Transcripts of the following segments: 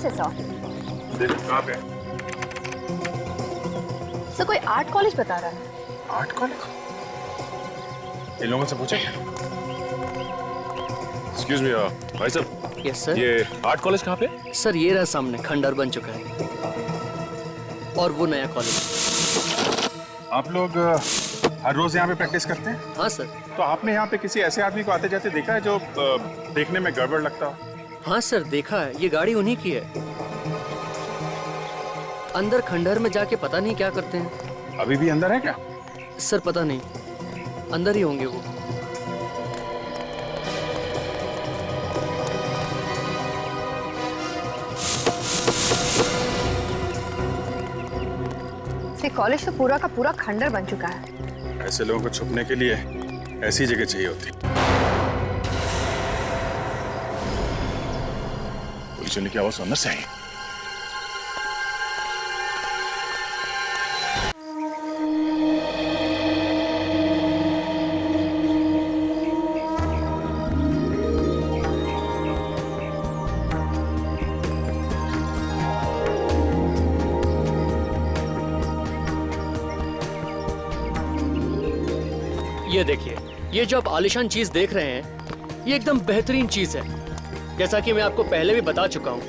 से सर? कहाँ पे? सर कोई आर्ट कॉलेज बता रहा है। Art college? इन लोगों से पूछे क्या? एक्सक्यूज मी भाई साहब। Yes sir. ये आर्ट कॉलेज कहाँ पे? सर ये रहा सामने, खंडर बन चुका है और वो नया कॉलेज। आप लोग हर रोज यहाँ पे प्रैक्टिस करते हैं? हाँ सर। तो आपने यहाँ पे किसी ऐसे आदमी को आते जाते देखा है जो देखने में गड़बड़ लगता हो? हाँ सर देखा है, ये गाड़ी उन्हीं की है। अंदर खंडहर में जाके पता नहीं क्या करते हैं। अभी भी अंदर है क्या? सर पता नहीं, अंदर ही होंगे वो। कॉलेज तो पूरा का पूरा खंडर बन चुका है। ऐसे लोगों को छुपने के लिए ऐसी जगह चाहिए होती। पुलिस की आवाज सुनना से आई। ये देखिए, ये जो आप आलिशान चीज देख रहे हैं, ये एकदम बेहतरीन चीज है। जैसा कि मैं आपको पहले भी बता चुका हूँ,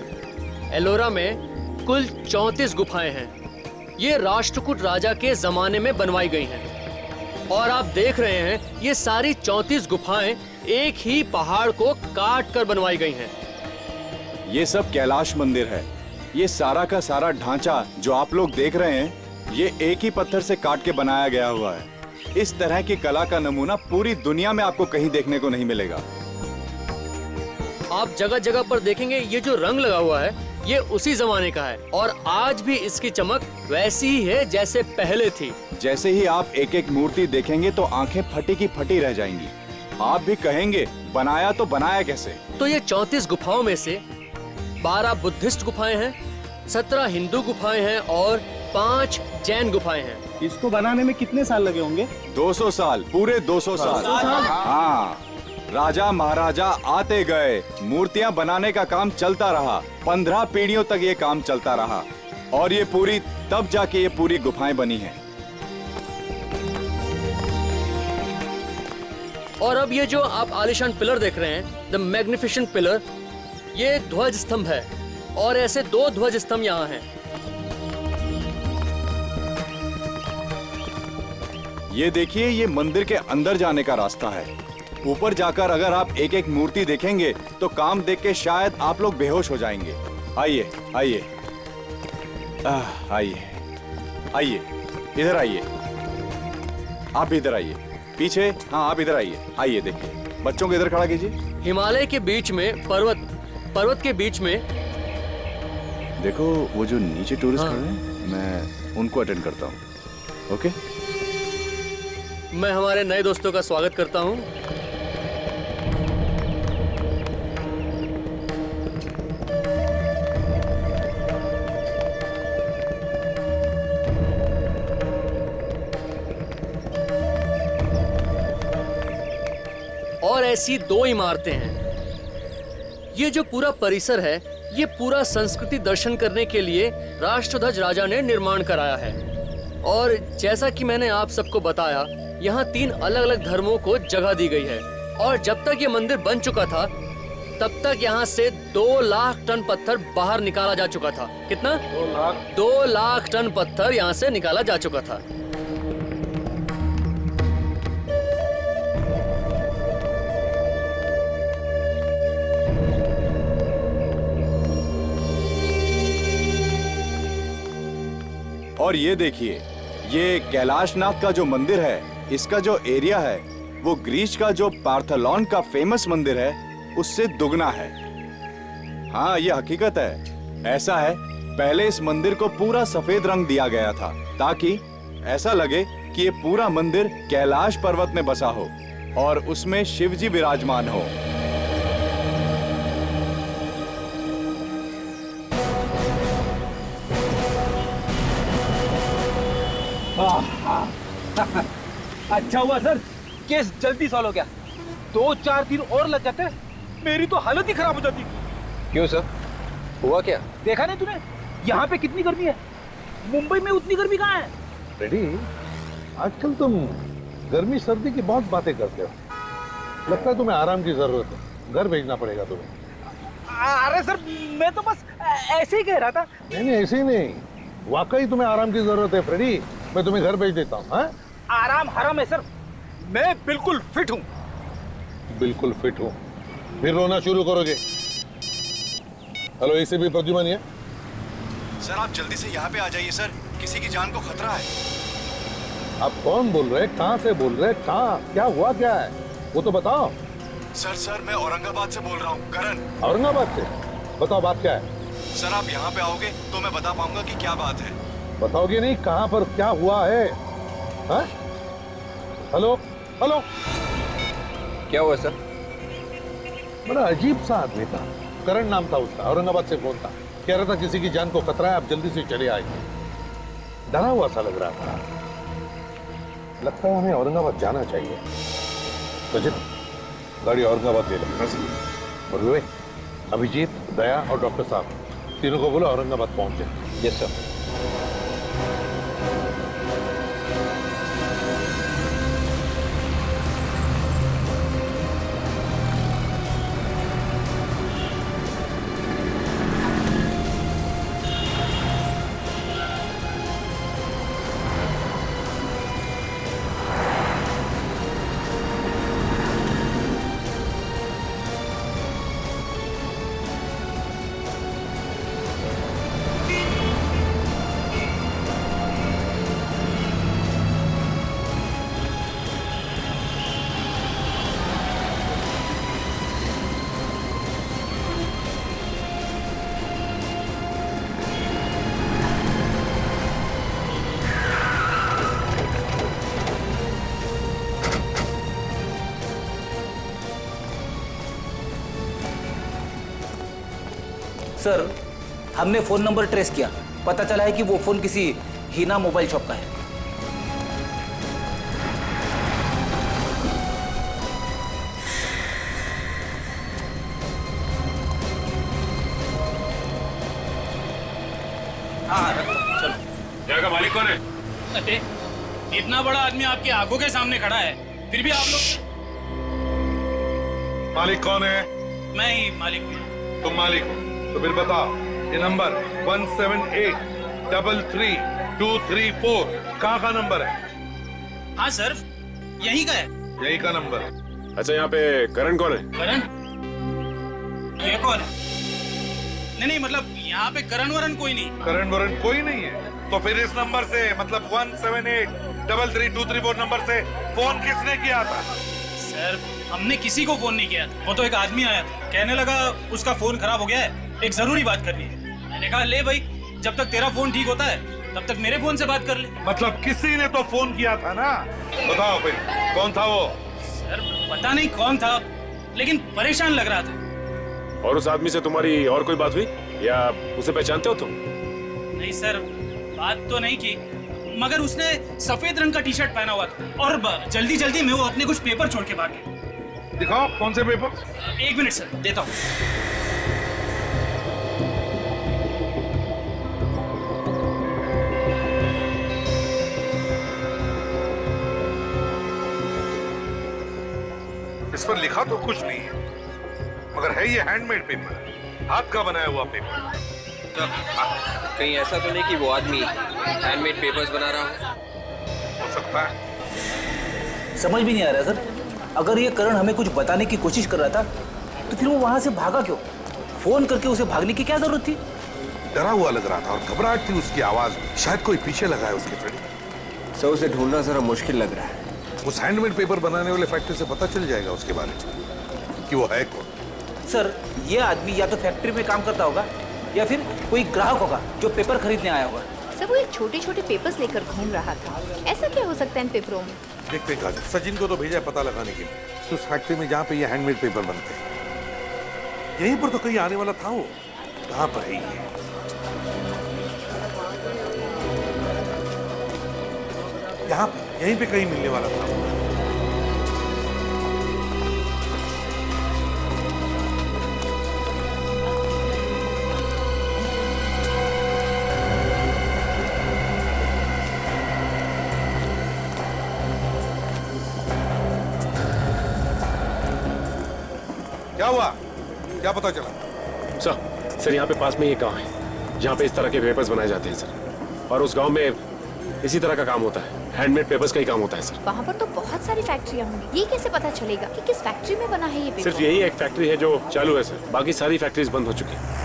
एलोरा में कुल 34 गुफाएं हैं। ये राष्ट्रकूट राजा के जमाने में बनवाई गई हैं। और आप देख रहे हैं, ये सारी 34 गुफाएं एक ही पहाड़ को काट कर बनवाई गई हैं। ये सब कैलाश मंदिर है। ये सारा का सारा ढांचा जो आप लोग देख रहे हैं, ये एक ही पत्थर से काट के बनाया गया हुआ है। इस तरह की कला का नमूना पूरी दुनिया में आपको कहीं देखने को नहीं मिलेगा। आप जगह जगह पर देखेंगे, ये जो रंग लगा हुआ है, ये उसी जमाने का है और आज भी इसकी चमक वैसी ही है जैसे पहले थी। जैसे ही आप एक एक मूर्ति देखेंगे तो आंखें फटी की फटी रह जाएंगी। आप भी कहेंगे बनाया तो बनाया कैसे? तो ये 34 गुफाओं में से 12 बुद्धिस्ट गुफाएं हैं, 17 हिंदू गुफाएं हैं और 5 जैन गुफाएं हैं। इसको बनाने में कितने साल लगे होंगे? 200 साल, पूरे 200 साल। हाँ, राजा महाराजा आते गए, मूर्तियां बनाने का काम चलता रहा। 15 पीढ़ियों तक ये काम चलता रहा और ये पूरी तब जाके ये पूरी गुफाएं बनी हैं। और अब ये जो आप आलिशान पिलर देख रहे हैं, द मैग्निफिसेंट पिलर, ये ध्वज स्तंभ है और ऐसे 2 ध्वज स्तंभ यहाँ हैं। ये देखिए, ये मंदिर के अंदर जाने का रास्ता है। ऊपर जाकर अगर आप एक एक मूर्ति देखेंगे तो काम देख के शायद आप लोग बेहोश हो जाएंगे। आइए आइए आइए आइए, इधर आइए। आप इधर आइए, पीछे। हाँ आप इधर आइए। आइए देखिए, बच्चों को इधर खड़ा कीजिए। हिमालय के बीच में पर्वत के बीच में देखो वो जो नीचे टूरिस्ट हाँ। खड़े हैं, मैं उनको अटेंड करता हूँ। ओके, मैं हमारे नए दोस्तों का स्वागत करता हूँ। और ऐसी 2 इमारतें हैं। ये जो पूरा परिसर है, ये पूरा संस्कृति दर्शन करने के लिए राष्ट्रध्वज राजा ने निर्माण कराया है। और जैसा कि मैंने आप सबको बताया, यहाँ 3 अलग अलग धर्मों को जगह दी गई है। और जब तक ये मंदिर बन चुका था, तब तक यहाँ से 2 लाख टन पत्थर बाहर निकाला जा चुका था। कितना? 2 लाख टन पत्थर यहाँ से निकाला जा चुका था। और ये देखिए, ये कैलाशनाथ का जो मंदिर है, इसका जो एरिया है वो ग्रीस का जो पार्थेनॉन का फेमस मंदिर है उससे दुगना है। हाँ ये हकीकत है। ऐसा है, पहले इस मंदिर को पूरा सफेद रंग दिया गया था ताकि ऐसा लगे कि ये पूरा मंदिर कैलाश पर्वत में बसा हो और उसमें शिव जी विराजमान हो। अच्छा हुआ सर, केस जल्दी सॉल्व हो गया। 2-4 दिन और लग जाते, मेरी तो हालत ही खराब हो जाती। क्यों सर? हुआ क्या? देखा नहीं तूने यहाँ पे कितनी गर्मी है? मुंबई में उतनी गर्मी कहाँ है? रेडी, आजकल तुम गर्मी सर्दी की बहुत बातें करते हो। लगता है तुम्हें आराम की जरूरत है, घर भेजना पड़ेगा तुम्हें। अरे सर, मैं तो बस ऐसे ही कह रहा था। नहीं, ऐसे ही नहीं, वाकई तुम्हें आराम की जरूरत है फ्रेडी। मैं तुम्हें घर भेज देता हूँ। हाँ, आराम हराम है सर, मैं बिल्कुल फिट हूँ। बिल्कुल फिट हूँ, फिर रोना शुरू करोगे। हेलो, इसे भी प्रद्युमन है? सर आप जल्दी से यहाँ पे आ जाइए सर, किसी की जान को खतरा है। आप कौन बोल रहे हैं? कहाँ से बोल रहे हैं? कहाँ, क्या हुआ, क्या है वो तो बताओ। सर मैं औरंगाबाद से बोल रहा हूँ, करण। औरंगाबाद से? बताओ बात क्या है। सर आप यहाँ पे आओगे तो मैं बता पाऊंगा कि क्या बात है। बताओगे नहीं? कहाँ पर क्या हुआ है? हाँ? हेलो हेलो, क्या हुआ सर? बड़ा अजीब सा आदमी था, करण नाम था उसका, औरंगाबाद से फोन था, कह रहा था किसी की जान को खतरा है, आप जल्दी से चले आइए। डरा हुआ सा लग रहा था। लगता है हमें औरंगाबाद जाना चाहिए। तो गाड़ी औरंगाबाद ले लो। और अभिजीत, दया और डॉक्टर साहब तीनों को बोलो औरंगाबाद पहुंचे। Yes sir. सर, हमने फोन नंबर ट्रेस किया, पता चला है कि वो फोन किसी हीना मोबाइल शॉप का है। हाँ, चलो। जगह का मालिक कौन है? अरे इतना बड़ा आदमी आपकी आंखों के सामने खड़ा है, फिर भी आप लोग। मालिक कौन है? मैं ही मालिक हूँ। तुम मालिक हो तो फिर बताओ, ये नंबर 17833234 कहाँ का नंबर है? हाँ सर, यही का है। यही का नंबर। अच्छा, यहाँ पे करण कौन है? करण? ये कौन है? नहीं मतलब यहाँ पे करण वरण कोई नहीं। करण वरण कोई नहीं है? तो फिर इस नंबर से मतलब 17833234 नंबर से फोन किसने किया था? सर, हमने किसी को फोन नहीं किया था। वो तो एक आदमी आया था, कहने लगा उसका फोन खराब हो गया है, एक जरूरी बात करनी है। मैंने कहा ले भाई, जब तक तेरा फोन ठीक होता है तब तक मेरे फोन से बात कर ले। मतलब किसी ने तो फोन किया था ना? बताओ फिर कौन था वो? सर पता नहीं कौन था, लेकिन परेशान लग रहा था। और उस आदमी से तुम्हारी और कोई बात हुई या उसे पहचानते हो तुम? नहीं सर, बात तो नहीं की, मगर उसने सफेद रंग का टी शर्ट पहना हुआ था और जल्दी जल्दी में वो अपने कुछ पेपर छोड़ के भाग गया। दिखाओ कौन से पेपर। एक मिनट सर, देता हूँ। इस पर लिखा तो कुछ नहीं है, मगर है ये हैंडमेड पेपर, हाथ का बनाया हुआ पेपर। कहीं ऐसा तो नहीं कि वो आदमी हैंडमेड पेपर्स बना रहा हो सकता है। समझ भी नहीं आ रहा सर, अगर ये करण हमें कुछ बताने की कोशिश कर रहा था तो फिर वो वहां से भागा क्यों? फोन करके उसे भागने की क्या जरूरत थी? डरा हुआ लग रहा था और घबराहट थी उसकी आवाज में, शायद कोई पीछे लगा है उसके। फ्रेंड, सर उसे ढूंढना जरा मुश्किल लग रहा है। उस हैंडमेड पेपर बनाने वाले फैक्ट्री से पता चल जाएगा उसके बारे में कि वो है कौन। सर, ये आदमी या तो फैक्ट्री में काम करता होगा या फिर कोई ग्राहक होगा जो पेपर खरीदने आया होगा। सब वो एक छोटे छोटे पेपर्स लेकर घूम रहा था। ऐसा क्या हो सकता है इन पेपरों में? देखते हैं, सचिन को तो भेजा है पता लगाने के लिए उस फैक्ट्री में जहाँ पे ये हैंडमेड पेपर बनते हैं। यहीं पर तो कहीं आने वाला था वो। कहाँ पर है ये? यहाँ पे, यहीं पे कहीं मिलने वाला था। क्या हुआ? क्या पता चला? सर यहाँ पे पास में ये गांव है जहाँ पे इस तरह के पेपर्स बनाए जाते हैं सर, और उस गांव में इसी तरह का काम होता है, हैंडमेड पेपर्स का ही काम होता है सर। वहाँ पर तो बहुत सारी फैक्ट्रियाँ होंगी, ये कैसे पता चलेगा कि किस फैक्ट्री में बना है ये पेपर? सिर्फ यही एक फैक्ट्री है जो चालू है सर, बाकी सारी फैक्ट्रीज बंद हो चुकी हैं।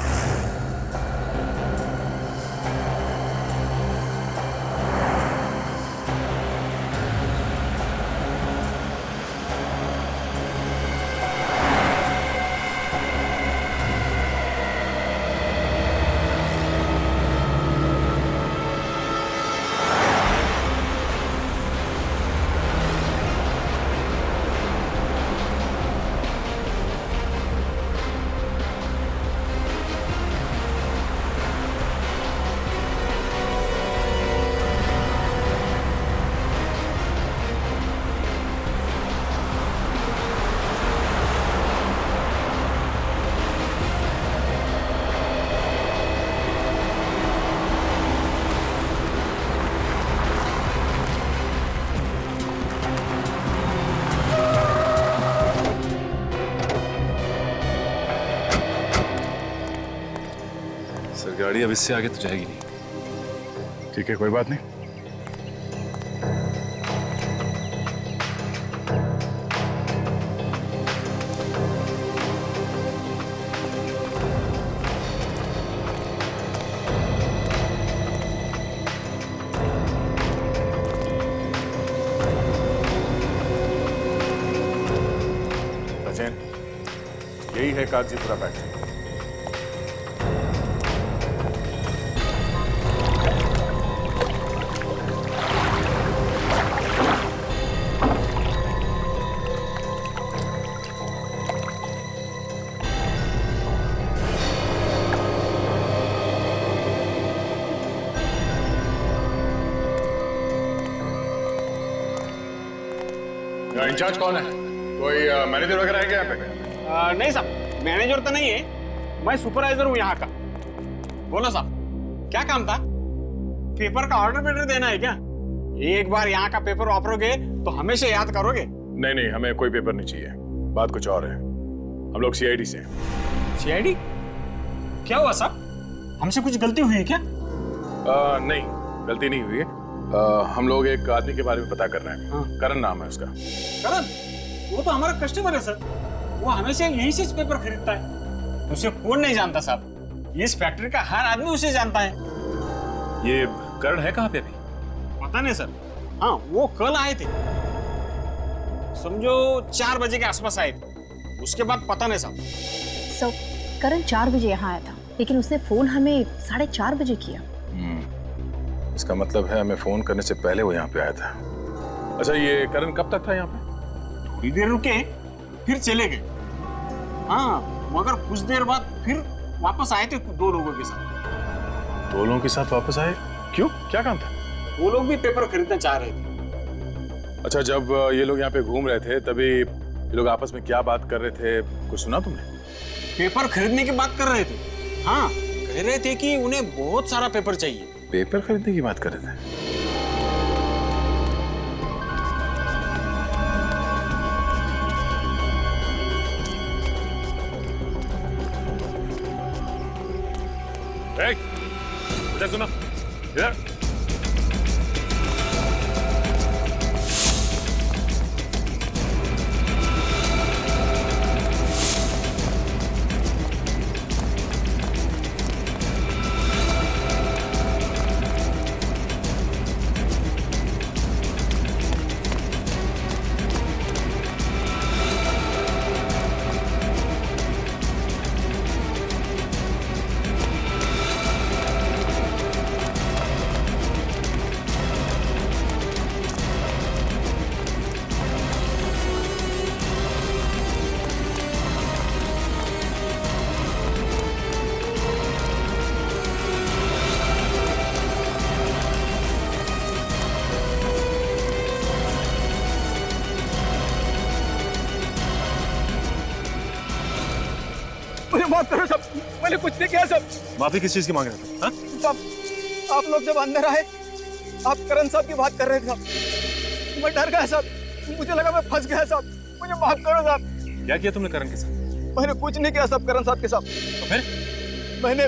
गाड़ी अब इससे आगे तो जाएगी नहीं। ठीक है, कोई बात नहीं। सचिन, यही है कागजीपुरा फैक्ट्री। इंचार्ज कौन है? कोई मैनेजर वगैरह है क्या यहाँ पे? नहीं साहब, मैनेजर तो नहीं है, मैं सुपरवाइजर हूँ यहाँ का। बोलो साहब, क्या काम था? पेपर का ऑर्डर देना है क्या? एक बार यहाँ का पेपर वापरोगे तो हमेशा याद करोगे। नहीं नहीं, हमें कोई पेपर नहीं चाहिए, बात कुछ और है। हम लोग सीआईडी से हैं। सीआईडी? क्या हुआ साहब, हमसे कुछ गलती हुई है क्या? नहीं, गलती नहीं हुई है। हम लोग एक आदमी के बारे में पता कर रहे हैं। हाँ। करण नाम है उसका। करण? वो तो हमारा कस्टमर है सर, वो हमेशा यहीं से पेपर खरीदता है। उसे कौन नहीं जानता साहब, इस फैक्ट्री का हर आदमी उसे जानता है। ये करण है कहाँ पे अभी? पता नहीं सर। हाँ, वो कल आए थे, समझो 4 बजे के आसपास आए थे, उसके बाद पता नहीं साहब। सो करण 4 बजे यहाँ आया था, लेकिन उसने फोन हमें 4:30 बजे किया। इसका मतलब है हमें फोन करने से पहले वो यहाँ पे आया था। अच्छा, ये करण कब तक था यहाँ पे? थोड़ी देर रुके, फिर चले गए। हाँ, मगर कुछ देर बाद फिर वापस आए थे 2 लोगों के साथ। 2 लोगों के साथ वापस आए? क्यों, क्या काम था? वो लोग भी पेपर खरीदना चाह रहे थे। अच्छा, जब ये लोग यहाँ पे घूम रहे थे तभी ये लोग आपस में क्या बात कर रहे थे, कुछ सुना तुमने? पेपर खरीदने की बात कर रहे थे। हाँ, कह रहे थे कि उन्हें बहुत सारा पेपर चाहिए। पेपर खरीदने की बात कर रहे थे? इधर सुनो, इधर। माफ करो सब, मैंने कुछ नहीं किया सब। माफी किस चीज की मांग रहे थे? हाँ? सब, आप लोग जब अंदर आए, आप करण साहब की बात कर रहे थे साहब। मैं डर गया साहब, मुझे लगा मैं फंस गया साहब, मुझे माफ करो साहब। क्या किया तुमने करण के साथ? मैंने कुछ नहीं किया साहब करण साहब के साथ। तो फिर मैंने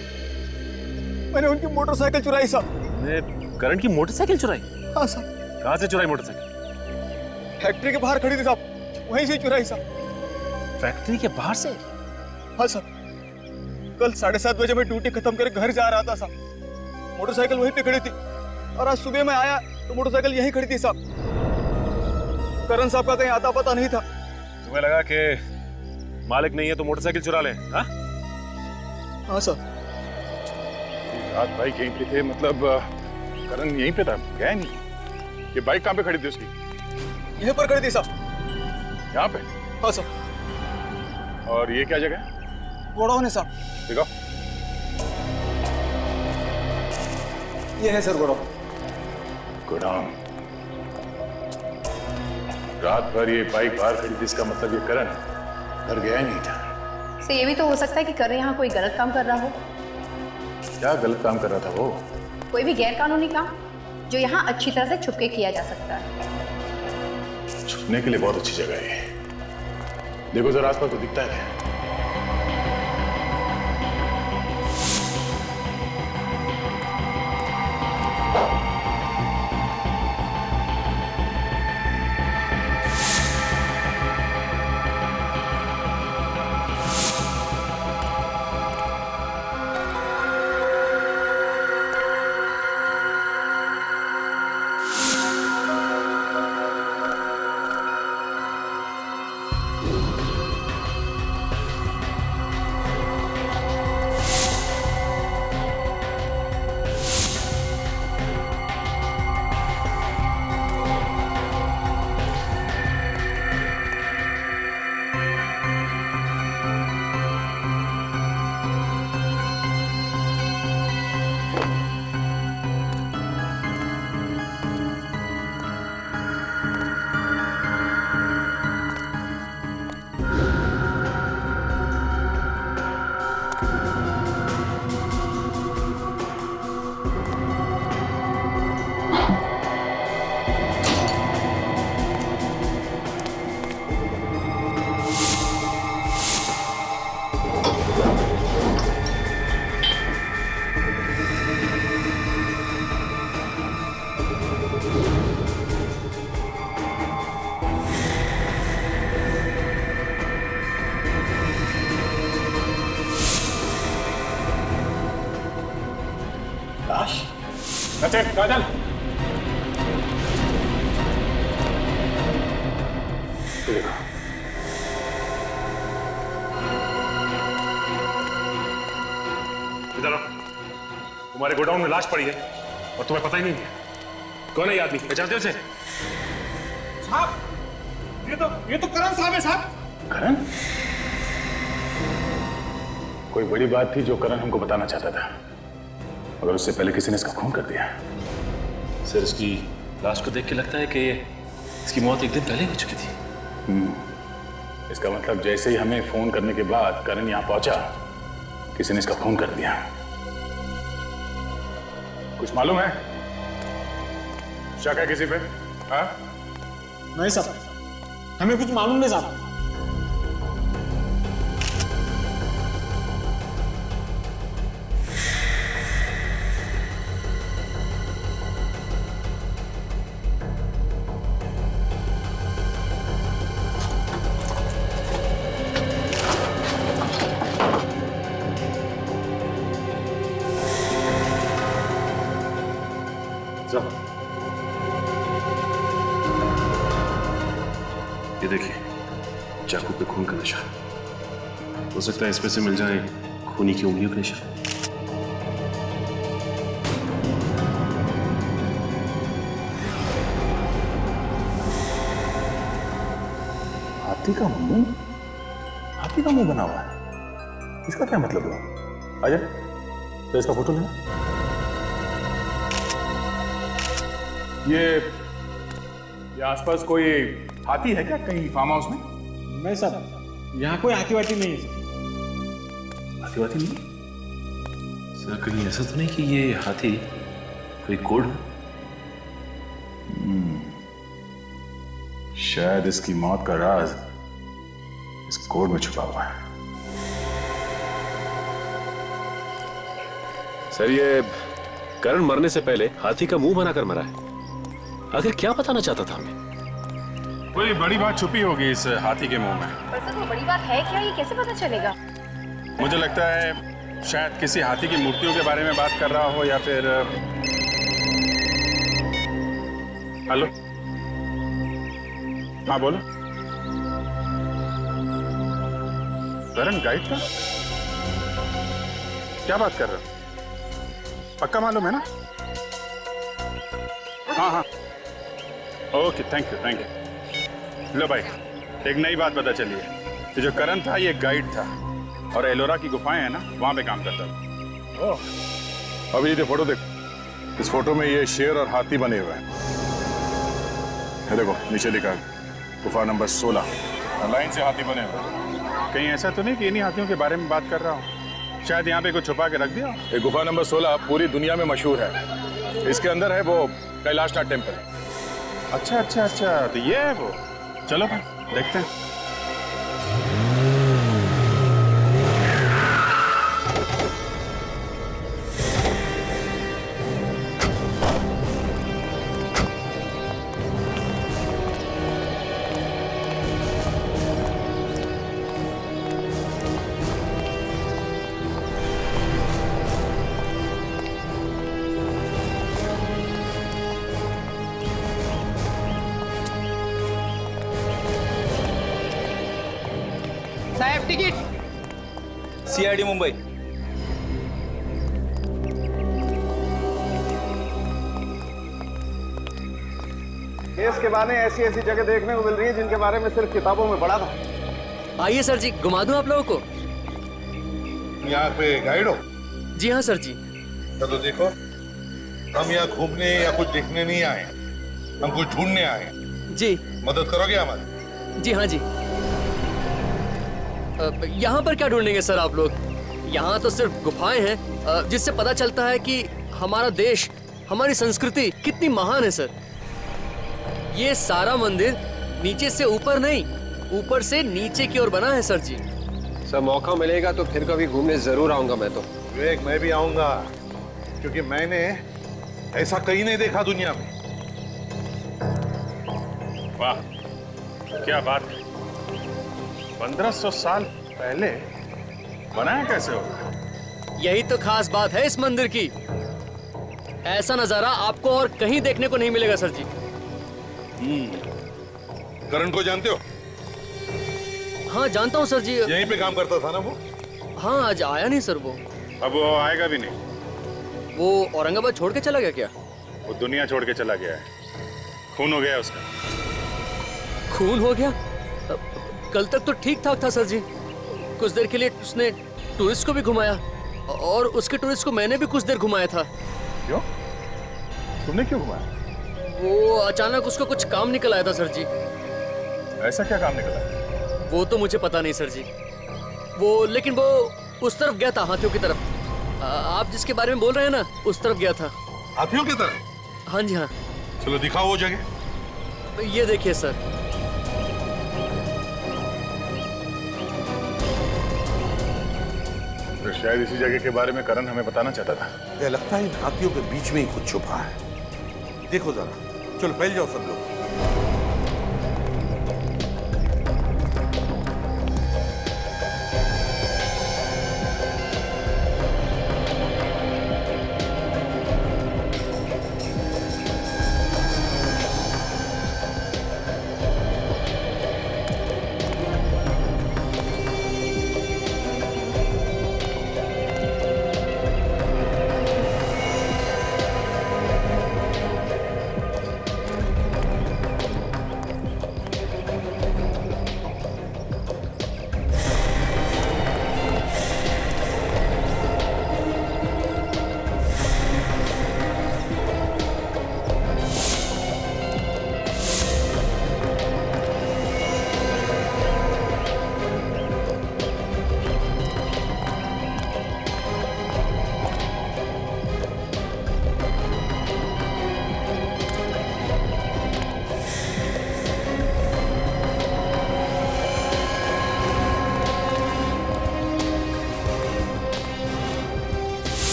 उनकी मोटरसाइकिल चुराई साहब। करण की मोटरसाइकिल चुराई? हाँ साहब। कहाँ से चुराई मोटरसाइकिल? फैक्ट्री के बाहर खड़ी थी साहब, वहीं से चुराई साहब। फैक्ट्री के बाहर से? हाँ साहब। कल 7:30 बजे मैं ड्यूटी खत्म कर घर जा रहा था साहब, मोटरसाइकिल वहीं पे खड़ी थी, और आज सुबह मैं आया तो मोटरसाइकिल यहीं खड़ी थी साहब। करण साहब का कहीं आता पता नहीं था। तुम्हें लगा कि मालिक नहीं है तो मोटरसाइकिल चुरा ले? हाँ? हाँ साहब। रात भाई यहीं पे थे, मतलब करण यहीं पे था, गया नहीं? ये बाइक कहाँ पे खड़ी थी उसकी? यहीं पर खड़ी थी साहब। यहाँ पे? हाँ साहब। और ये क्या जगह है? गोडाउन है साहब। दिखाओ। ये है सर गोडाउन। गोडाउन। रात भर ये बाइक बाहर खड़ी थी, इसका मतलब ये करण घर गया ही नहीं था। तो ये भी तो हो सकता है कि करण यहाँ कोई गलत काम कर रहा हो। क्या गलत काम कर रहा था वो? कोई भी गैर कानूनी काम जो यहाँ अच्छी तरह से छुप के किया जा सकता है। छुपने के लिए बहुत अच्छी जगह है। देखो जरा आसपास को दिखता है क्या? सचिन, काजल, इधर आओ। तुम्हारे गोडाउन में लाश पड़ी है और तुम्हें पता ही नहीं है कौन है ये आदमी? पहचानते हो उसे? साहब, ये तो करण साहब है साहब। करण? कोई बड़ी बात थी जो करण हमको बताना चाहता था, मगर उससे पहले किसी ने इसका खून कर दिया। सर, इसकी लाश को देख के लगता है कि इसकी मौत एक दिन पहले हो चुकी थी। इसका मतलब जैसे ही हमें फोन करने के बाद करण यहाँ पहुंचा, किसी ने इसका खून कर दिया। कुछ मालूम है? शक है किसी पे? हाँ? नहीं साहब, हमें कुछ मालूम नहीं साहब। ये देखिए, चाकू पे खून का निशान। हो सकता है इसमें से मिल जाए खूनी की उंगलियों का निशान। हाथी का मुंह? हाथी का मुंह बना हुआ है, इसका क्या मतलब हुआ? अजय, तो इसका फोटो लेना। ये आसपास कोई हाथी है क्या कहीं फार्म हाउस में? नहीं साहब, यहाँ कोई हाथी वाथी नहीं है। हाथी वाथी नहीं? सर, कहीं ऐसा तो नहीं कि ये हाथी कोई कोड हो? शायद इसकी मौत का राज इस कोड में छुपा हुआ है। सर ये करण मरने से पहले हाथी का मुंह बनाकर मरा है। आखिर क्या बताना चाहता था हमें? कोई बड़ी बात छुपी होगी इस हाथी के मुंह में। पर सर वो बड़ी बात है क्या, ये कैसे पता चलेगा? मुझे लगता है शायद किसी हाथी की मूर्तियों के बारे में बात कर रहा हो या फिर हेलो, हाँ बोलो। करण गाइड का क्या बात कर रहे हो? पक्का मालूम है ना? हाँ हाँ ओके, थैंक यू। लो भाई, एक नई बात पता चली है। ये जो करण था ये गाइड था और एलोरा की गुफाएं है ना, वहां पे काम करता था। ओह, अभी ये फोटो देखो। इस फोटो में ये शेर और हाथी बने हुए हैं। ये देखो नीचे लिखा है गुफा नंबर 16, लाइन से हाथी बने हुए हैं। कहीं ऐसा तो नहीं कि इन्हीं हाथियों के बारे में बात कर रहा हूँ? शायद यहाँ पे कुछ छुपा के रख दिया। ये गुफा नंबर 16 पूरी दुनिया में मशहूर है। इसके अंदर है वो कैलाशनाथ टेम्पल। अच्छा अच्छा अच्छा, तो ये है वो। चलो भाई देखते हैं। साहेब टिकट। CID मुंबई। केस के बारे ऐसी ऐसी जगह देखने को मिल रही है जिनके बारे में सिर्फ किताबों में पढ़ा था। आइए सर जी, घुमा दूं आप लोगों को। यहाँ पे गाइड हो? जी हाँ सर जी। तो देखो, हम यहाँ घूमने या कुछ देखने नहीं आए, हम कुछ ढूंढने आए हैं। जी। मदद करोगे हमारी? जी हाँ जी। यहाँ पर क्या ढूंढेंगे सर आप लोग? यहाँ तो सिर्फ गुफाएं हैं जिससे पता चलता है कि हमारा देश, हमारी संस्कृति कितनी महान है सर। ये सारा मंदिर नीचे से ऊपर नहीं, ऊपर से नीचे की ओर बना है सर जी। सर मौका मिलेगा तो फिर कभी घूमने जरूर आऊंगा मैं तो। विवेक, मैं भी आऊंगा, क्योंकि मैंने ऐसा कहीं नहीं देखा दुनिया में। वाह क्या बात है। 1500 साल पहले बनाया कैसे होगा? यही तो खास बात है इस मंदिर की। ऐसा नजारा आपको और कहीं देखने को नहीं मिलेगा सर जी। करण को जानते हो? हाँ जानता हूँ सर जी। यहीं पे काम करता था ना वो? हाँ आज आया नहीं सर वो। अब वो आएगा भी नहीं। वो औरंगाबाद छोड़ के चला गया क्या? वो दुनिया छोड़ के चला गया है। खून हो गया उसका। खून हो गया? कल तक तो ठीक ठाक था सर जी। कुछ देर के लिए उसने टूरिस्ट को भी घुमाया और उसके टूरिस्ट को मैंने भी कुछ देर घुमाया था। क्यों? तुमने क्यों घुमाया? वो अचानक उसको कुछ काम निकल आया था सर जी। ऐसा क्या काम निकला? वो तो मुझे पता नहीं सर जी। लेकिन वो उस तरफ गया था, हाथियों की तरफ। आप जिसके बारे में बोल रहे हैं ना, उस तरफ गया था। हाथियों की तरफ? हाँ जी हाँ। चलो दिखाओ वो जगह। ये देखिए सर। तो शायद इसी जगह के बारे में करण हमें बताना चाहता था। मुझे लगता है इन हाथियों के बीच में ही कुछ छुपा है। देखो जरा, चलो फैल जाओ सब लोग।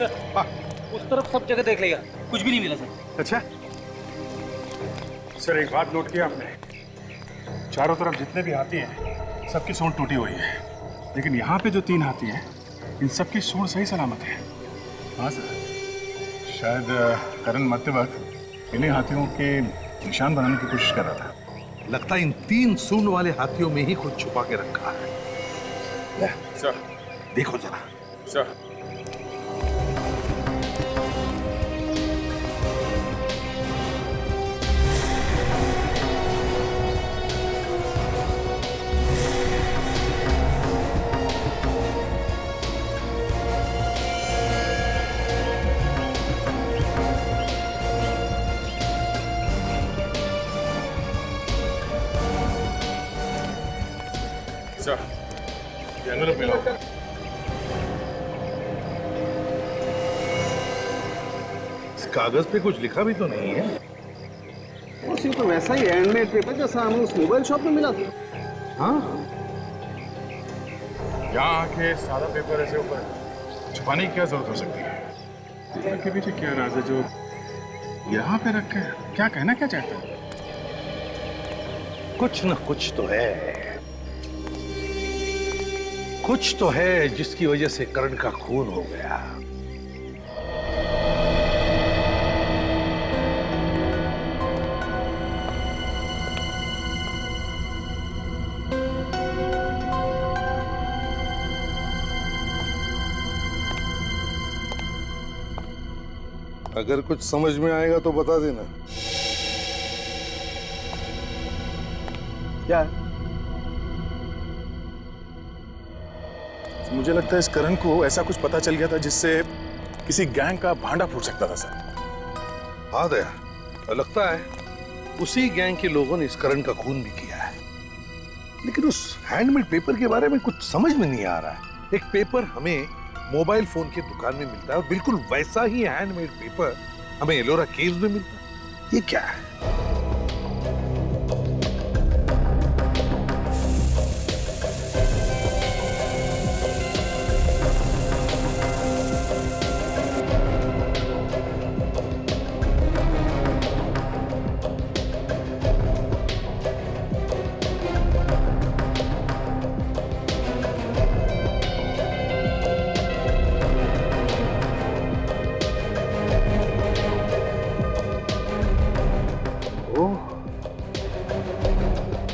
उस तरफ सब जगह देख लेगा, कुछ भी नहीं मिला सर। अच्छा सर, एक बात नोट किया आपने, चारों तरफ जितने भी हाथी हैं सबकी सूंड टूटी हुई है, लेकिन यहाँ पे जो 3 हाथी हैं इन सबकी सूंड सही सलामत है। हाँ सर, शायद करण मरते वक्त इन्हीं हाथियों के निशान बनाने की कोशिश कर रहा था। लगता है इन 3 सूंड वाले हाथियों में ही कुछ छुपा के रखा है। सर देखो जरा। सर ये एनवेलप मिला। इस कागज पे कुछ लिखा भी तो नहीं है। उसी तो वैसा ही हैंडमेड पेपर जैसा हमें उस मोबाइल शॉप में मिला था। हाँ, यहाँ आके सादा पेपर ऐसे ऊपर छुपाने की क्या जरूरत हो सकती है? पेपर के पीछे क्या राज है जो यहाँ पे रखे? क्या कहना क्या चाहते हैं? कुछ न कुछ तो है, कुछ तो है जिसकी वजह से करण का खून हो गया। अगर कुछ समझ में आएगा तो बता देना। क्या? मुझे लगता है इस करण को ऐसा कुछ पता चल गया था जिससे किसी गैंग का भांडा फूट सकता था सर। हाँ दया, लगता है उसी गैंग के लोगों ने इस करण का खून भी किया है। लेकिन उस हैंडमेड पेपर के बारे में कुछ समझ में नहीं आ रहा है। एक पेपर हमें मोबाइल फोन की दुकान में मिलता है और बिल्कुल वैसा ही हैंडमेड पेपर हमें एलोरा केव्स में मिलता है। ये क्या है?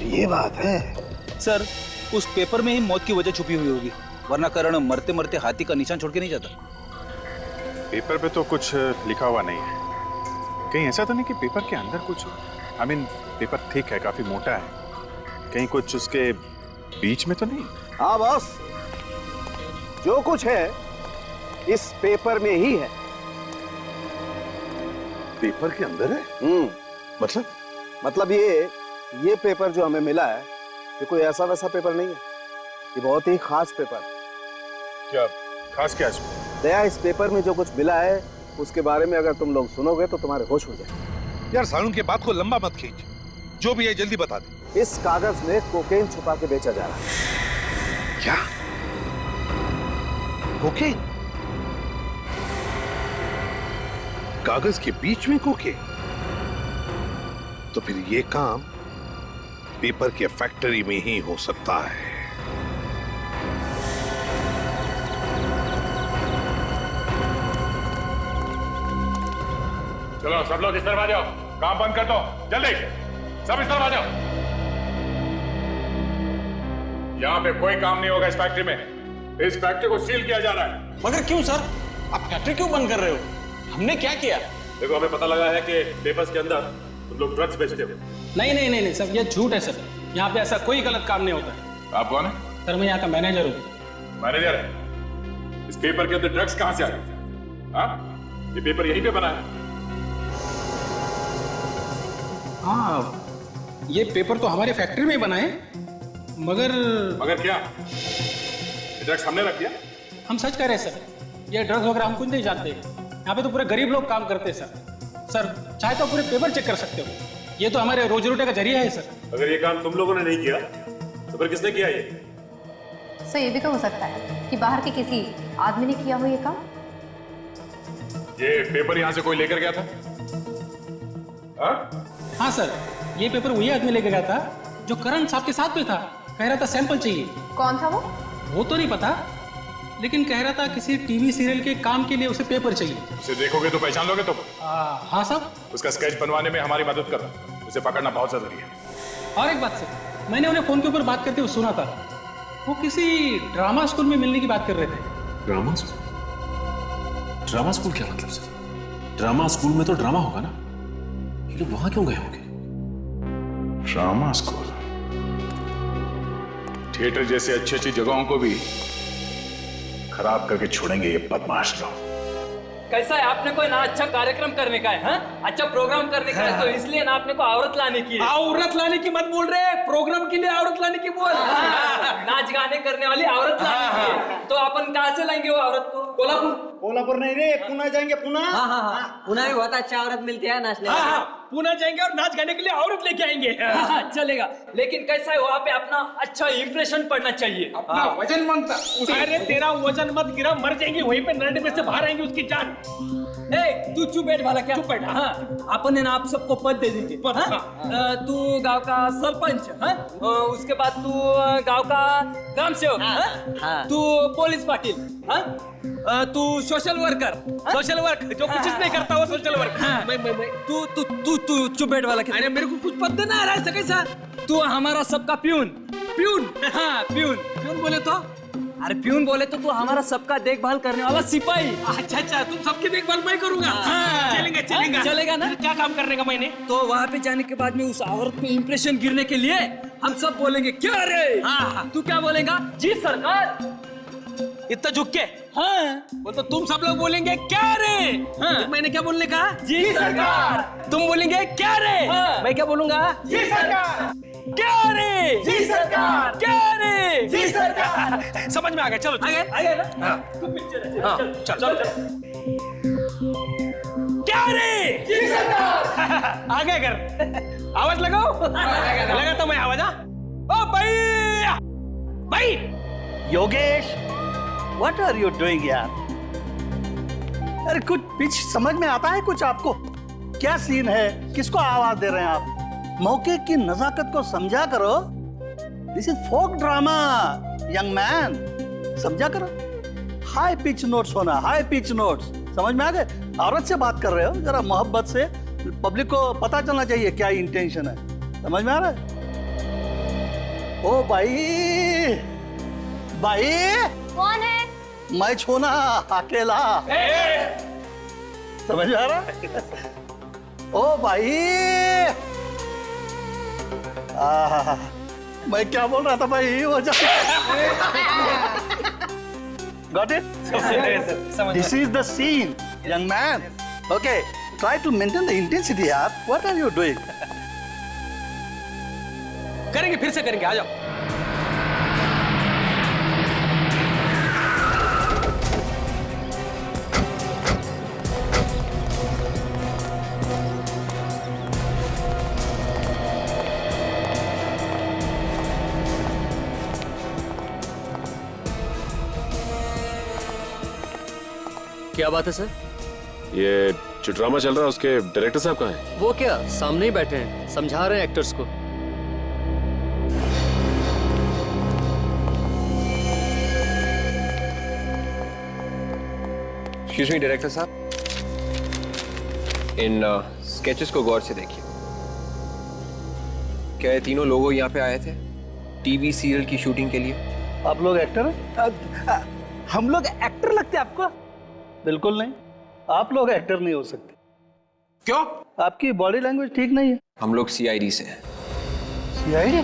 ये बात है सर, उस पेपर में ही मौत की वजह छुपी हुई होगी, वरना करण मरते मरते हाथी का निशान छोड़ के नहीं जाता। पेपर पे तो कुछ लिखा हुआ नहीं है। कहीं ऐसा तो नहीं कि पेपर के अंदर कुछ, आई मीन पेपर थिक है, काफी मोटा है, कहीं कुछ उसके बीच में तो नहीं? हाँ बॉस, जो कुछ है इस पेपर में ही है। पेपर के अंदर है? मतलब ये पेपर जो हमें मिला है ये कोई ऐसा वैसा पेपर नहीं है, ये बहुत ही खास पेपर है। क्या खास? क्या इसमें? दया, इस पेपर में जो कुछ मिला है उसके बारे में अगर तुम लोग सुनोगे तो तुम्हारे होश उड़ जाए। यार सारुण के बात को लंबा मत खींच, जो भी है जल्दी बता दे। इस कागज में कोकेन छुपा के बेचा जा रहा है। क्या? कोकेन? कागज के बीच में कोकेन? तो फिर ये काम पेपर के फैक्ट्री में ही हो सकता है। चलो सब लोग इस तरफ आ जाओ, काम बंद कर दो, जल्दी सब इस तरफ आ जाओ। यहाँ पे कोई काम नहीं होगा इस फैक्ट्री में। इस फैक्ट्री को सील किया जा रहा है। मगर क्यों सर? आप फैक्ट्री क्यों बंद कर रहे हो? हमने क्या किया? देखो, हमें पता लगा है कि पेपर्स के अंदर तुम लोग ड्रग्स बेचते हो। नहीं सर, ये झूठ है सर। यहाँ पे ऐसा कोई गलत काम नहीं होता है। आप कौन है? सर मैं यहाँ का मैनेजर हूँ। मैनेजर है? इस पेपर के अंदर ड्रग्स कहाँ से आ गए? हाँ, ये पेपर यहीं पे बना है। हाँ, ये पेपर तो हमारे फैक्ट्री में बना है, मगर क्या? ये ड्रग्स हमने रख दिया? हम सच कह रहे हैं सर, ये ड्रग्स वगैरह हम कुछ नहीं जानते। यहाँ पे तो पूरे गरीब लोग काम करते हैं सर। चाहे तो पूरे पेपर चेक कर सकते हो, ये तो हमारे रोजी रोटी का जरिया है सर। अगर ये काम तुम लोगों ने नहीं किया तो फिर किसने किया ये? सर ये भी तो हो सकता है कि बाहर के किसी आदमी ने किया हो ये काम। ये पेपर यहाँ से कोई लेकर गया था? हाँ सर, ये पेपर वही आदमी लेके गया था जो करण साहब के साथ में था। कह रहा था सैंपल चाहिए। कौन था वो तो नहीं पता, लेकिन कह रहा था किसी टीवी सीरियल के काम के लिए उसे पेपर चाहिए। उसे देखोगे तो पहचान लोगे तुम? हाँ साहब। उसका स्केच बनवाने में हमारी मदद करना, उसे पकड़ना बहुत जरूरी है। और एक बात सर, मैंने उन्हें फोन के ऊपर बात करते हुए सुना था, वो किसी ड्रामा स्कूल में मिलने की बात कर रहे थे। Drama school? ड्रामा स्कूल क्या मतलब सर? ड्रामा स्कूल में तो ड्रामा होगा ना, ये लोग वहां क्यों गए होंगे? ड्रामा स्कूल, थिएटर जैसे अच्छी अच्छी जगहों को भी खराब करके छोड़ेंगे ये बदमाश लोग। कैसा है, आपने कोई ना अच्छा कार्यक्रम करने का है, हाँ? अच्छा प्रोग्राम करने का है, तो इसलिए ना आपने को औरत लाने की है। औरत लाने की मत बोल रहे, प्रोग्राम के लिए औरत लाने की बोल। नाच गाने करने वाली औरत लाने की है। तो अपन कहाँ से लाएंगे वो औरत को? कोल्हापुर नहीं रे, पुणे जाएंगे। पुणे पुणे में बहुत अच्छा औरत मिलती है नाचने। पुणे जाएंगे और नाच गाने के लिए औरत लेके आएंगे। चलेगा, लेकिन कैसा है वहाँ पे अपना अच्छा इंप्रेशन पड़ना चाहिए। अपना वजन मांगता। अरे तेरा वजन मत गिरा, मर जाएंगे वहीं पे, नरडे में से बाहर आएंगे उसकी जान। तू चुप बैठ वाला क्या? चुप बैठ। हाँ, अपन है ना आप सबको पद दे देंगे। तू गांव का सरपंच, हाँ? उसके बाद तू गांव का ग्राम सेवक, तू पुलिस पाटिल, हाँ? तू सोशल वर्कर। सोशल वर्क जो कुछ नहीं करता वो सोशल वर्क। मैं तू तू तू तू चुप बैठ वाला क्या? अरे मेरे को कुछ पद देना आ रहा है कैसा? तू हमारा सबका प्यून। प्यून? हाँ प्यून। प्यून बोले तो? अरे प्यून बोले तो तू हमारा सबका देखभाल करने वाला सिपाही। अच्छा, तुम सबकी देखभाल मैं करूंगा। चलेगा ना? क्या काम करने का मैंने? तो वहाँ पे जाने के बाद में उस औरत पे इंप्रेशन गिरने के लिए हम सब बोलेंगे क्या रे? तू क्या बोलेगा? जी सरकार। इतना झुक के? हाँ। बोल तो तुम सब लोग बोलेंगे क्या रे? हाँ। मैंने क्या बोलने का? जी सरकार। तुम बोलेंगे क्या रे? हाँ। मैं क्या बोलूंगा? जी सरकार। क्या रे? जी सरकार। क्या रे? जी सरकार। समझ में आ गया, चलो आगे ना? चल। क्या रे? जी सरकार। आगे कर, आवाज लगाओ। लगा तो मैं आवाज। ओ भाई Yogesh, what are you doing यार? अरे कुछ पिच समझ में आता है कुछ आपको? क्या सीन है, किसको आवाज दे रहे हैं आप? मौके की नजाकत को समझा करो। This is folk drama young man, समझा करो। हाई पिच नोट्स होना, हाई पिच नोट्स, समझ में आ गए? औरत से बात कर रहे हो, जरा मोहब्बत से, पब्लिक को पता चलना चाहिए क्या इंटेंशन है। समझ में आ रहा है? ओ भाई कौन है? मैं छोना अकेला। समझ में आ रहा? ओ भाई, मैं क्या बोल रहा था भाई? वो Got it? This is the scene, young man. Okay, try to maintain the intensity, यार. What are you doing? करेंगे, फिर से करेंगे, आ जाओ। क्या बात है सर? ये जो ड्रामा चल रहा है उसके डायरेक्टर साहब कहाँ हैं? वो क्या सामने ही बैठे हैं, समझा रहे हैं एक्टर्स को। एक्सक्यूज मी डायरेक्टर साहब, इन स्केचेस को गौर से देखिए। क्या ये तीनों लोग यहाँ पे आए थे टीवी सीरियल की शूटिंग के लिए? आप लोग एक्टर हैं? हम लोग एक्टर लगते हैं आपको? बिल्कुल नहीं, आप लोग एक्टर नहीं हो सकते। क्यों? आपकी बॉडी लैंग्वेज ठीक नहीं है। हम लोग सीआईडी से हैं। सीआईडी?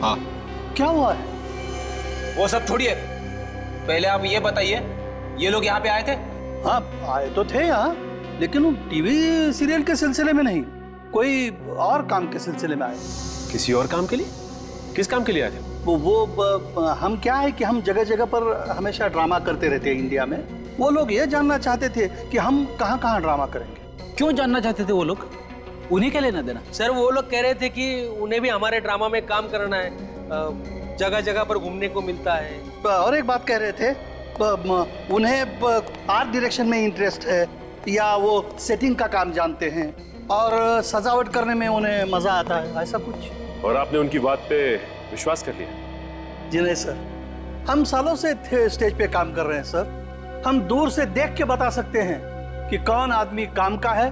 हाँ। क्या हुआ है? वो सब छोड़िए, पहले आप ये बताइए, ये लोग यहाँ पे आए थे? हाँ आए तो थे यहाँ, लेकिन वो टीवी सीरियल के सिलसिले में नहीं, कोई और काम के सिलसिले में आए। किसी और काम के लिए? किस काम के लिए आए थे? हम क्या है कि हम जगह जगह पर हमेशा ड्रामा करते रहते हैं इंडिया में। वो लोग ये जानना चाहते थे कि हम कहाँ कहाँ ड्रामा करेंगे। क्यों जानना चाहते थे वो लोग? उन्हें क्या लेना देना? सर वो लोग कह रहे थे कि उन्हें भी हमारे ड्रामा में काम करना है, जगह जगह पर घूमने को मिलता है। और एक बात कह रहे थे, उन्हें आर्ट डायरेक्शन में इंटरेस्ट है, या वो सेटिंग का काम जानते हैं और सजावट करने में उन्हें मजा आता है, ऐसा कुछ। और आपने उनकी बात पे विश्वास कर लिया? जी नहीं सर, हम सालों से स्टेज पे काम कर रहे हैं सर। हम दूर से देख के बता सकते हैं कि कौन आदमी काम का है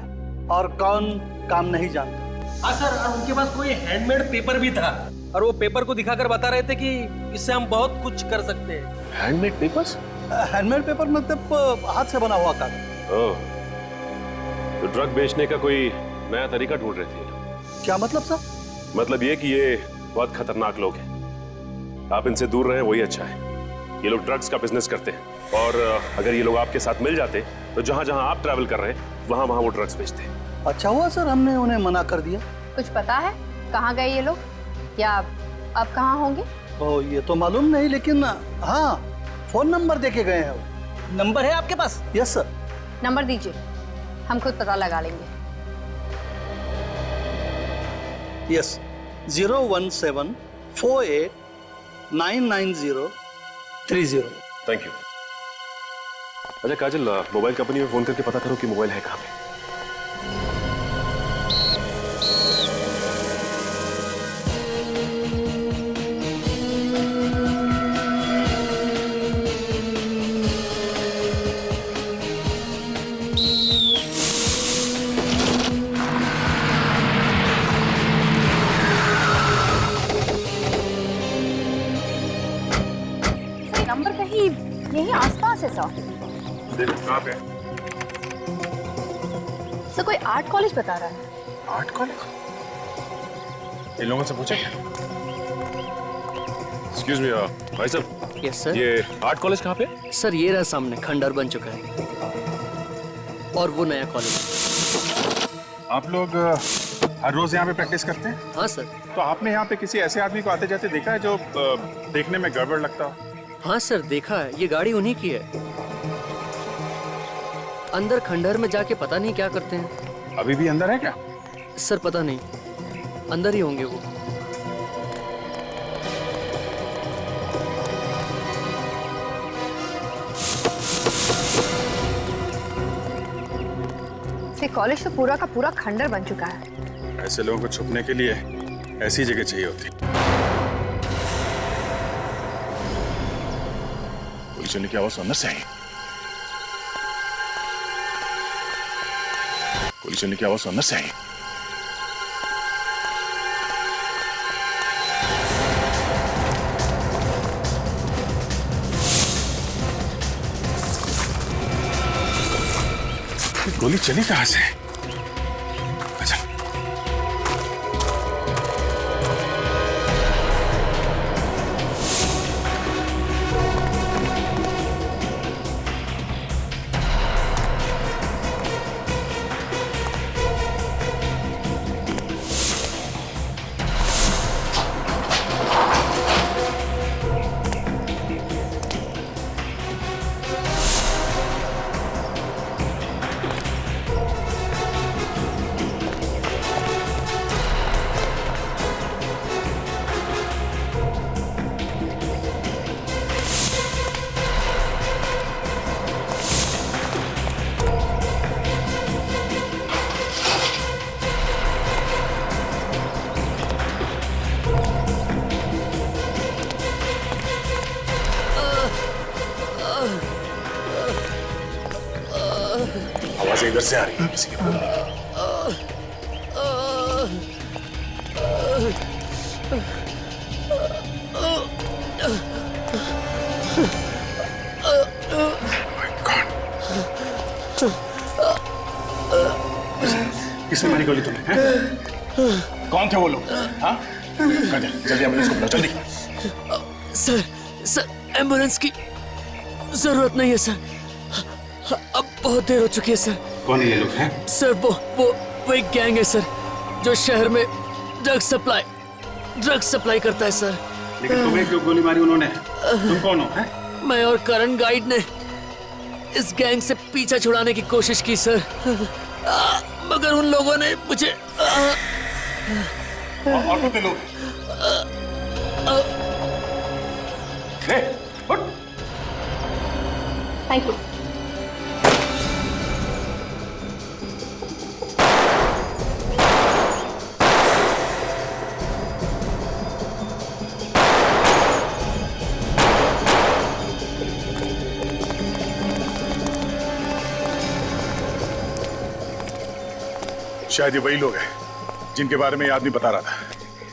और कौन काम नहीं जानता। हाँ सर, और उनके पास कोई हैंडमेड पेपर भी था और वो पेपर को दिखाकर बता रहे थे कि इससे हम बहुत कुछ कर सकते हैं। Handmade papers? हैंडमेड पेपर मतलब हाथ से बना हुआ कागज। ओह, तो ड्रग बेचने का कोई नया तरीका ढूंढ रहे थे? क्या मतलब सर? मतलब ये कि ये बहुत खतरनाक लोग हैं, आप इनसे दूर रहें वही अच्छा है। ये लोग ड्रग्स का बिजनेस करते हैं और अगर ये लोग आपके साथ मिल जाते तो जहां जहां आप ट्रैवल कर रहे हैं वहां वहां वो ड्रग्स बेचते हैं। अच्छा हुआ सर हमने उन्हें मना कर दिया। कुछ पता है कहाँ गए ये लोग, या अब कहाँ होंगे? ओ, ये तो मालूम नहीं, लेकिन हाँ फोन नंबर देके गए हैं वो। नंबर है आपके पास? Yes sir. नंबर दीजिए, हम खुद पता लगा लेंगे। यस, 01748999030। Thank you. अच्छा काजल, मोबाइल कंपनी में फोन करके पता करो कि मोबाइल है कहाँ पे। नंबर कहीं यही आसपास है सर। देखो कहाँ पे? सर कोई आर्ट कॉलेज बता रहा है। Art college? इन लोगों से पूछे क्या? एक्सक्यूज मी भाई साहब। Yes sir. ये आर्ट कॉलेज कहाँ पे? सर ये रहा सामने, खंडर बन चुका है और वो नया कॉलेज। आप लोग हर रोज यहाँ पे प्रैक्टिस करते हैं? हाँ सर। तो आपने यहाँ पे किसी ऐसे आदमी को आते जाते देखा है जो देखने में गड़बड़ लगता हो? हाँ सर देखा है, ये गाड़ी उन्हीं की है। अंदर खंडहर में जाके पता नहीं क्या करते हैं। अभी भी अंदर है क्या? सर पता नहीं, अंदर ही होंगे वो। कॉलेज तो पूरा का पूरा खंडर बन चुका है। ऐसे लोगों को छुपने के लिए ऐसी जगह चाहिए होती। गोली चलने की आवाज सुनने से आई। गोली चलने की आवाज सुनने से आई। गोली चली कहां से? अच्छा आवाज़ें इधर से आ रही है किसी की बोलने की। किसने मारी गोली तुम्हें? कौन थे वो लोग? हाँ? जल्दी एम्बुलेंस को बुलाओ, जल्दी। सर एम्बुलेंस की जरूरत नहीं है सर, अब बहुत देर हो चुकी है सर। कौन है ये लोग हैं? सर वो एक गैंग है सर, जो शहर में ड्रग्स सप्लाई करता है सर। लेकिन तुम्हें क्यों गोली मारी उन्होंने? तुम कौन हो? है? मैं और करण गाइड ने इस गैंग से पीछा छुड़ाने की कोशिश की सर, मगर उन लोगों ने मुझे और कितने लोग? Thank you. शायद ये वही लोग हैं जिनके बारे में ये आदमी बता रहा था।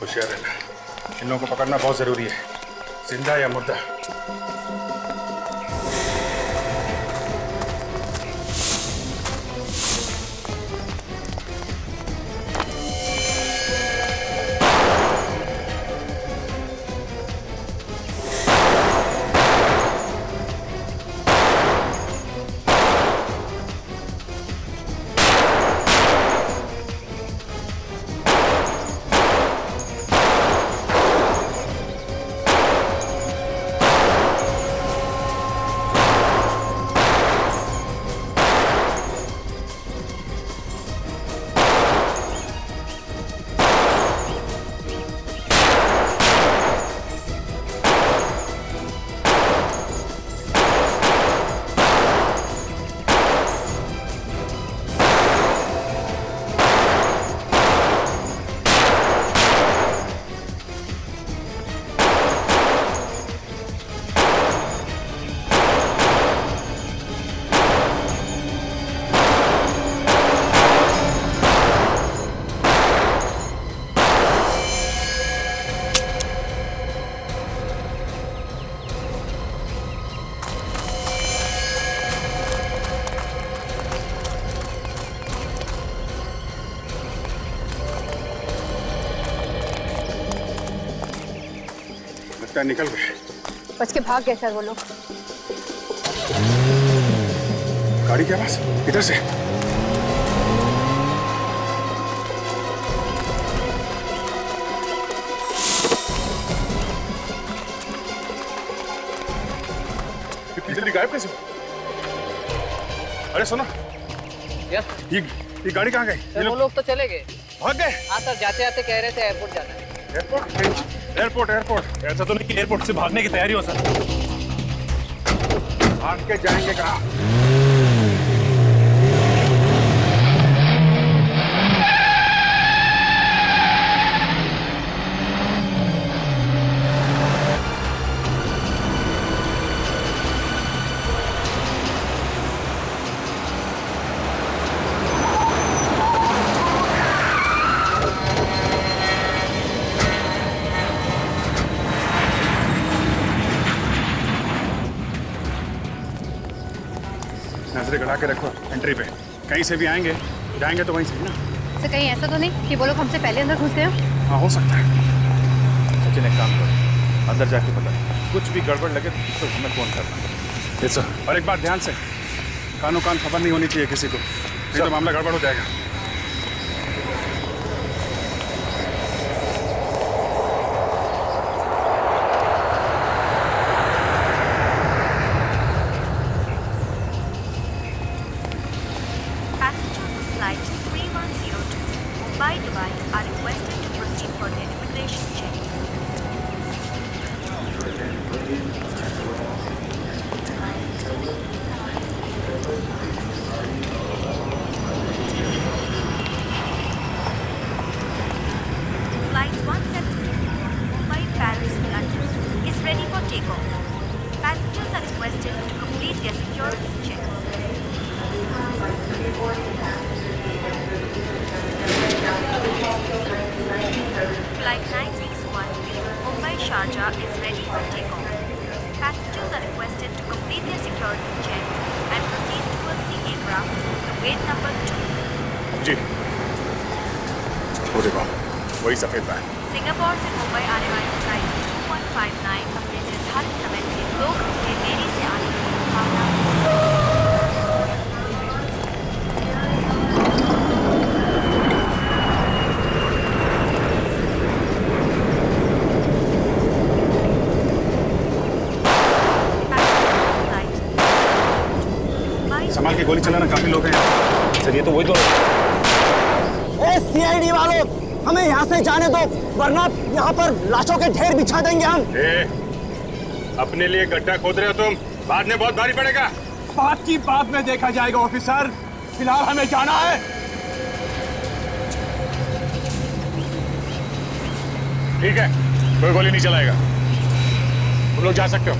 होशियार रहना, इन लोगों को पकड़ना बहुत जरूरी है, जिंदा या मुर्दा। निकल गए। बच के भाग गए सर वो लोग। गाड़ी के पास इधर से। जल्दी गायब कैसे? अरे सुनो, ये गाड़ी कहाँ गई? सर वो लोग तो चले गए। भाग गए? हाँ सर, जाते जाते कह रहे थे एयरपोर्ट जाना है। एयरपोर्ट? एयरपोर्ट ऐसा तो नहीं कि एयरपोर्ट से भागने की तैयारी हो सर। भाग के जाएंगे कहाँ? नजरें गड़ा के रखो एंट्री पे, कहीं से भी आएंगे जाएंगे तो वहीं से ना। सर कहीं ऐसा तो नहीं कि वो लोग हमसे पहले अंदर घुस गए? हाँ हो सकता है। सचिन एक काम करो, अंदर जाके पता कुछ भी गड़बड़ लगे तो हमें फोन करना। Yes sir. और एक बात ध्यान से, कानो कान खबर नहीं होनी चाहिए किसी को, नहीं तो मामला गड़बड़ हो जाएगा। जी वो देखो वही सफेद बैग। सिंगापुर से मुंबई आने वाली फ्लाइट 2159 अपने निर्धारित समय से 2 घंटे देरी से आने की संभावना है। संभाल के गोली चलाना, काफी लोग हैं यहाँ। सर ये तो वही तो। सीआईडी वालों, हमें यहाँ से जाने दो वरना यहाँ पर लाशों के ढेर बिछा देंगे हम। अपने लिए गड्ढा खोद रहे हो तुम, बाद में बहुत भारी पड़ेगा। बात की बात में देखा जाएगा ऑफिसर, फिलहाल हमें जाना है। ठीक है, कोई गोली नहीं चलाएगा, तुम लोग जा सकते हो।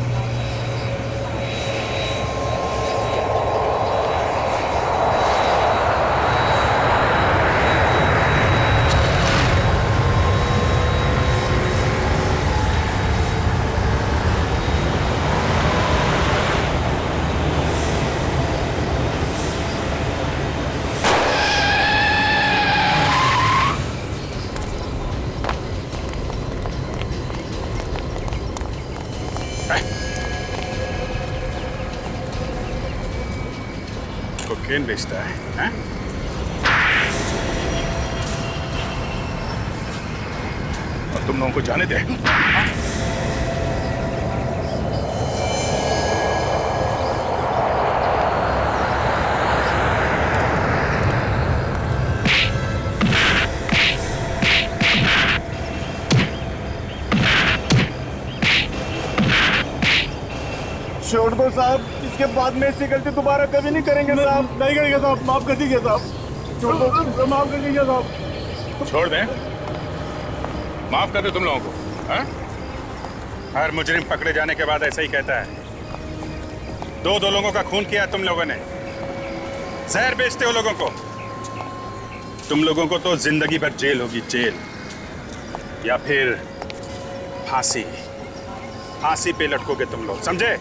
कोकेन बेचता है, हैं? और तुम लोगों को जाने दे। छोड़ दो साहब, इसके बाद में ऐसी गलती दोबारा कभी नहीं करेंगे साहब। नहीं करेंगे साहब, माफ कर दीजिए साहब। छोड़ दो, माफ कर दीजिए साहब। छोड़ दें? माफ कर दो तुम लोगों को, हैं? हर मुजरिम पकड़े जाने के बाद ऐसा ही कहता है। दो लोगों का खून किया तुम लोगों ने, जहर बेचते हो लोगों को। तुम लोगों को तो जिंदगी भर जेल होगी, जेल, या फिर फांसी। फांसी पे लटकोगे तुम लोग, समझे?